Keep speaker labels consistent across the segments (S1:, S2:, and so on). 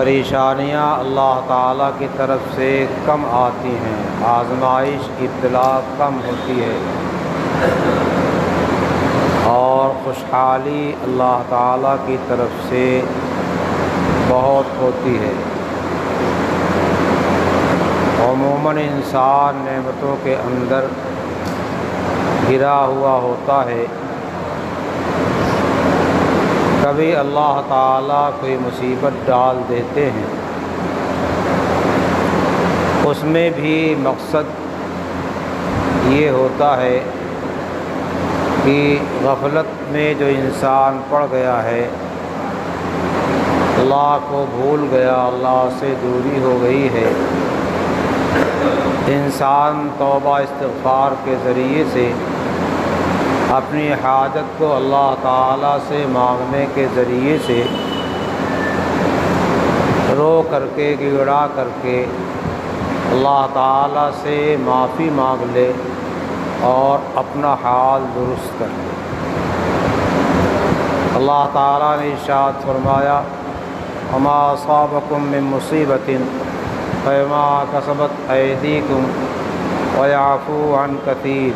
S1: پریشانیاں اللہ تعالیٰ کی طرف سے کم آتی ہیں، آزمائش ابتلا کم ہوتی ہے، اور خوشحالی اللہ تعالیٰ کی طرف سے بہت ہوتی ہے۔ عموماً انسان نعمتوں کے اندر گھرا ہوا ہوتا ہے، کبھی اللہ تعالیٰ کوئی مصیبت ڈال دیتے ہیں، اس میں بھی مقصد یہ ہوتا ہے کہ غفلت میں جو انسان پڑ گیا ہے، اللہ کو بھول گیا، اللہ سے دوری ہو گئی ہے، انسان توبہ استغفار کے ذریعے سے اپنی حاجت کو اللہ تعالیٰ سے مانگنے کے ذریعے سے رو کر کے گڑا کر کے اللہ تعالیٰ سے معافی مانگ لے اور اپنا حال درست کر لے۔ اللہ تعالیٰ نے ارشاد فرمایا، وما اصابکم من مصیبت فبما کسبت ایدیکم ویعفو عن کثیر۔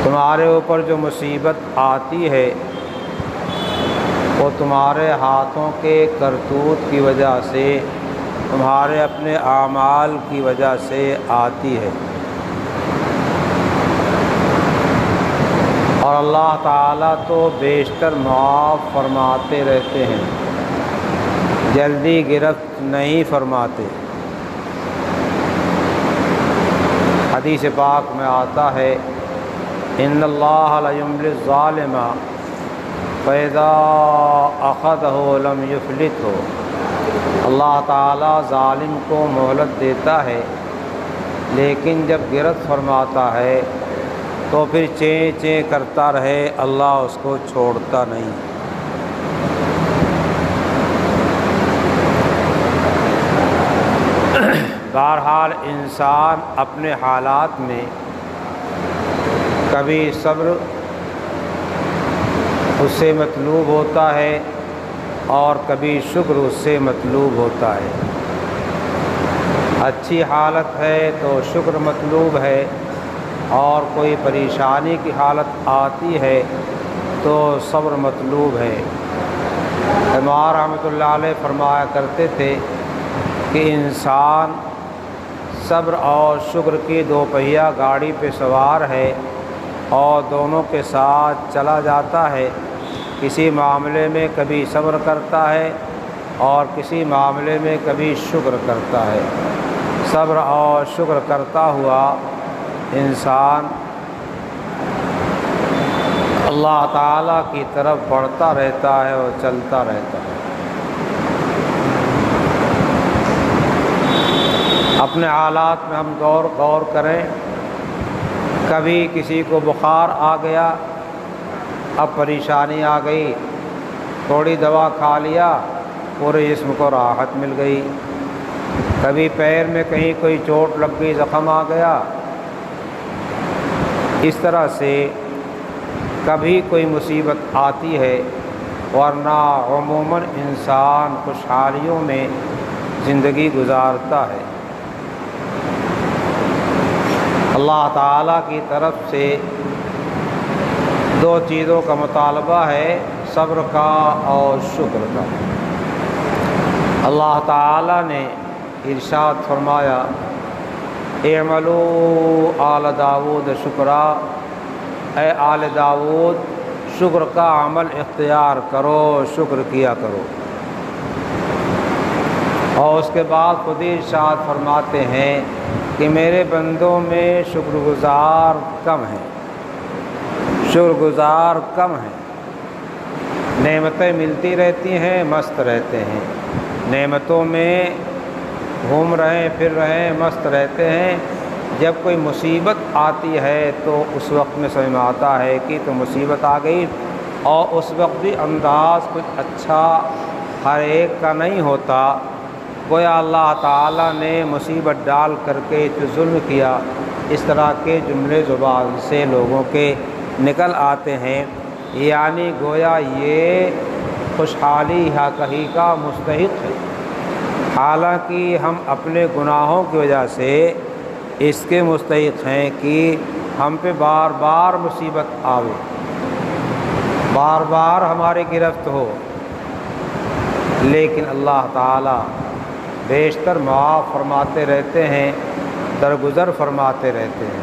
S1: تمہارے اوپر جو مصیبت آتی ہے وہ تمہارے ہاتھوں کے کرتوت کی وجہ سے، تمہارے اپنے اعمال کی وجہ سے آتی ہے، اور اللہ تعالیٰ تو بیشتر معاف فرماتے رہتے ہیں، جلدی گرفت نہیں فرماتے۔ حدیث پاک میں آتا ہے، ان اللہ لیملی الظالم فاذا اخذہ لم یفلتہ۔ اللہ تعالیٰ ظالم کو مہلت دیتا ہے، لیکن جب گرفت فرماتا ہے تو پھر چیں چیں کرتا رہے، اللہ اس کو چھوڑتا نہیں۔ بہرحال انسان اپنے حالات میں کبھی صبر اس سے مطلوب ہوتا ہے اور کبھی شکر اس سے مطلوب ہوتا ہے۔ اچھی حالت ہے تو شکر مطلوب ہے، اور کوئی پریشانی کی حالت آتی ہے تو صبر مطلوب ہے۔ امام رحمۃ اللہ علیہ فرمایا کرتے تھے کہ انسان صبر اور شکر کی دو پہیہ گاڑی پہ سوار ہے اور دونوں کے ساتھ چلا جاتا ہے، کسی معاملے میں کبھی صبر کرتا ہے اور کسی معاملے میں کبھی شکر کرتا ہے۔ صبر اور شکر کرتا ہوا انسان اللہ تعالیٰ کی طرف بڑھتا رہتا ہے اور چلتا رہتا ہے۔ اپنے حالات میں ہم غور کریں، کبھی کسی کو بخار آ گیا، اب پریشانی آ گئی، تھوڑی دوا کھا لیا، پورے جسم کو راحت مل گئی۔ کبھی پیر میں کہیں کوئی چوٹ لگ گئی، زخم آ گیا۔ اس طرح سے کبھی کوئی مصیبت آتی ہے، ورنہ عموماً انسان خوشحالیوں میں زندگی گزارتا ہے۔ اللہ تعالیٰ کی طرف سے دو چیزوں کا مطالبہ ہے، صبر کا اور شکر کا۔ اللہ تعالیٰ نے ارشاد فرمایا، اعملوا آل داود شکرا، اے آل داود شکر کا عمل اختیار کرو، شکر کیا کرو۔ اور اس کے بعد خود ہی ارشاد فرماتے ہیں کہ میرے بندوں میں شکر گزار کم ہیں، شکر گزار کم ہیں۔ نعمتیں ملتی رہتی ہیں، مست رہتے ہیں، نعمتوں میں گھوم رہے پھر رہے، مست رہتے ہیں۔ جب کوئی مصیبت آتی ہے تو اس وقت میں سمجھ میں آتا ہے کہ تو مصیبت آ گئی، اور اس وقت بھی انداز کچھ اچھا ہر ایک کا نہیں ہوتا۔ گویا اللہ تعالیٰ نے مصیبت ڈال کر کے جو ظلم کیا، اس طرح کے جملے زبان سے لوگوں کے نکل آتے ہیں۔ یعنی گویا یہ خوشحالی ہا کہیں کا مستحق ہے، حالانکہ ہم اپنے گناہوں کی وجہ سے اس کے مستحق ہیں کہ ہم پہ بار بار مصیبت آوے، بار بار ہماری گرفت ہو، لیکن اللہ تعالیٰ بیشتر معاف فرماتے رہتے ہیں، درگزر فرماتے رہتے ہیں۔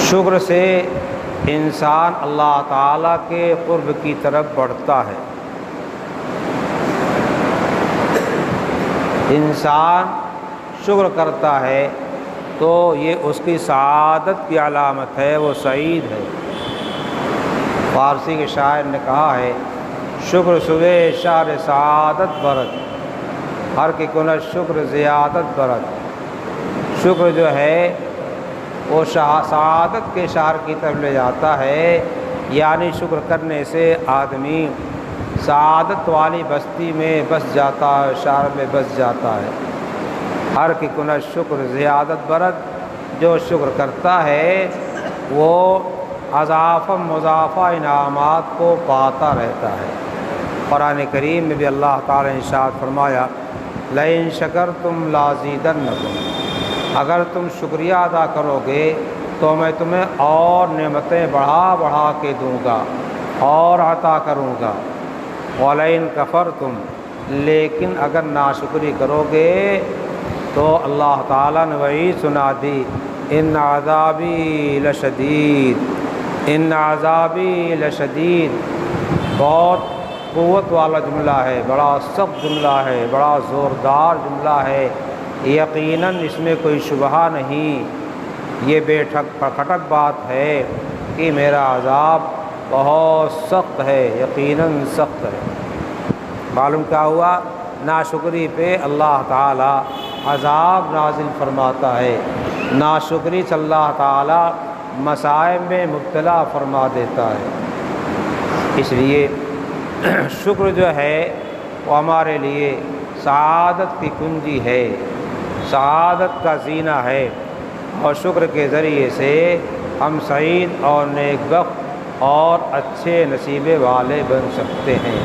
S1: شکر سے انسان اللہ تعالیٰ کے قرب کی طرف بڑھتا ہے۔ انسان شکر کرتا ہے تو یہ اس کی سعادت کی علامت ہے، وہ سعید ہے۔ فارسی کے شاعر نے کہا ہے، شکر صبح شار سعادت برد، ہر کی کند شکر زیادت برد۔ شکر جو ہے وہ سعادت کے شہر کی طرف لے جاتا ہے، یعنی شکر کرنے سے آدمی سعادت والی بستی میں بس جاتا ہے، شہر میں بس جاتا ہے۔ ہر کی کند شکر زیادت برد، جو شکر کرتا ہے وہ اضافہ مضافہ انعامات کو پاتا رہتا ہے۔ قرآن کریم میں بھی اللہ تعالیٰ نے ارشاد فرمایا، لئن شکرتم لازیدنکم، اگر تم شکریہ ادا کرو گے تو میں تمہیں اور نعمتیں بڑھا بڑھا کے دوں گا اور عطا کروں گا۔ وَلَئِن کَفَرْتُمْ، لیکن اگر ناشکری کرو گے تو اللہ تعالیٰ نے وعید سنا دی، ان عذابی لشدید، ان عذابی لشدید، بہت قوت والا جملہ ہے، بڑا سخت جملہ ہے، بڑا زوردار جملہ ہے، یقیناً اس میں کوئی شبہ نہیں، یہ بے کھٹک بات ہے کہ میرا عذاب بہت سخت ہے، یقیناً سخت ہے۔ معلوم کیا ہوا؟ ناشکری پہ اللہ تعالیٰ عذاب نازل فرماتا ہے، ناشکری سے اللہ تعالیٰ مصائب میں مبتلا فرما دیتا ہے۔ اس لیے شکر جو ہے وہ ہمارے لیے سعادت کی کنجی ہے، سعادت کا زینہ ہے، اور شکر کے ذریعے سے ہم سعید اور نیک بخت اور اچھے نصیبے والے بن سکتے ہیں۔